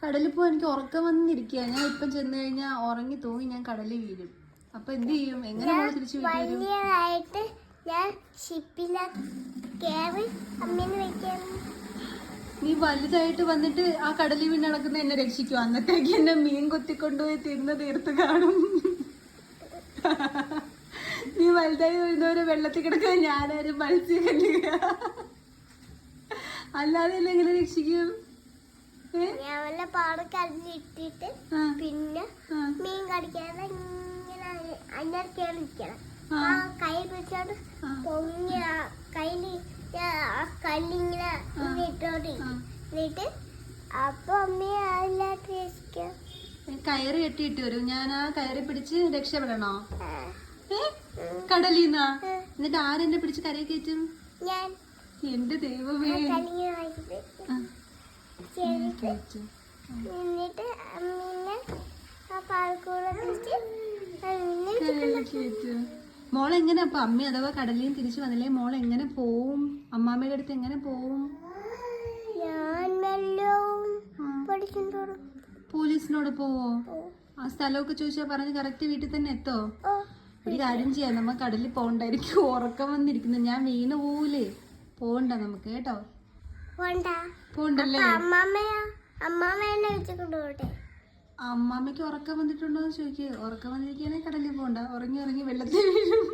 കടലിൽ പോവാൻ എനിക്ക് ഉറക്കം വന്നിരിക്കുക. ഞാൻ ഇപ്പം ചെന്ന് കഴിഞ്ഞാൽ ഉറങ്ങി തൂങ്ങി ഞാൻ കടലിൽ വീഴും. അപ്പൊ എന്ത് ചെയ്യും? എങ്ങനെ മോള് തിരിച്ചു വീട്ടിൽ വരും? നീ വലുതായിട്ട് വന്നിട്ട് ആ കടലിൽ വീണ് നടക്കുന്ന എന്നെ രക്ഷിക്കും. അന്നത്തേക്ക് എന്നെ മീൻ കൊത്തിക്കൊണ്ടുപോയി തിന്ന് തീർത്ത് കാണും. നീ വലുതായി വരുന്നവരെ വെള്ളത്തിൽ കിടക്കുക, ഞാനാരും മത്സ്യം കല്ലുക. അല്ലാതെ എന്നെ എങ്ങനെ രക്ഷിക്കും? പാടക്കല്ലിട്ടിട്ട് പിന്നെ മീൻ കടിക്കാതെ ഇങ്ങനെ അതിനകത്ത് നിൽക്കണം. കൈ പിടിച്ചോണ്ട് പൊങ്ങി കയ്യില് കല്ലിങ്ങനെ ഇട്ടോണ്ട് എന്നിട്ട് അപ്പൊ അമ്മയെ അതിലായിട്ട് രക്ഷിക്കാം. കയറ് കെട്ടിയിട്ട് വരും. ഞാൻ ആ കയറി പിടിച്ച് രക്ഷപ്പെടണോ? കടലീന്നാ? എന്നിട്ട് ആരെന്നെ പിടിച്ച് കരയിൽ കയറ്റും? ഞാൻ. എന്റെ ദൈവമേ. എന്നിട്ട് അമ്മീനെ ആ പാൽക്കൂടെ മോളെങ്ങനെ അപ്പൊ അമ്മ അഥവാ കടലിൽ തിരിച്ചു വന്നില്ലേ മോളെങ്ങനെ പോവും? അമ്മാമ്മയുടെ അടുത്ത് എങ്ങനെ പോവും? പോലീസിനോട് പോവോ? ആ സ്ഥലമൊക്കെ ചോദിച്ചാ പറഞ്ഞ് കറക്റ്റ് വീട്ടിൽ തന്നെ എത്തോ? ഒരു കാര്യം ചെയ്യാം, നമ്മ കടലിൽ പോണ്ടായിരിക്കും. ഉറക്കം വന്നിരിക്കുന്നു. ഞാൻ വീണ് പോവൂലേ? പോണ്ട നമുക്ക് കേട്ടോ. പോണ്ടല്ലേ? അമ്മാമ്മയ്ക്ക് ഉറക്കം വന്നിട്ടുണ്ടോ എന്ന് ചോദിക്കുക. ഉറക്കം വന്നിരിക്കുകയാണെങ്കിൽ കടലിൽ പോണ്ട. ഉറങ്ങി ഉറങ്ങി വെള്ളത്തിൽ വീഴും.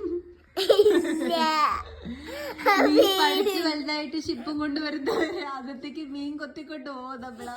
മീൻ പഠിച്ച് വലുതായിട്ട് ഷിപ്പും കൊണ്ട് വരുന്നവരെ അകത്തേക്ക് മീൻ കൊത്തിക്കൊണ്ട് പോകും നമ്മളാ.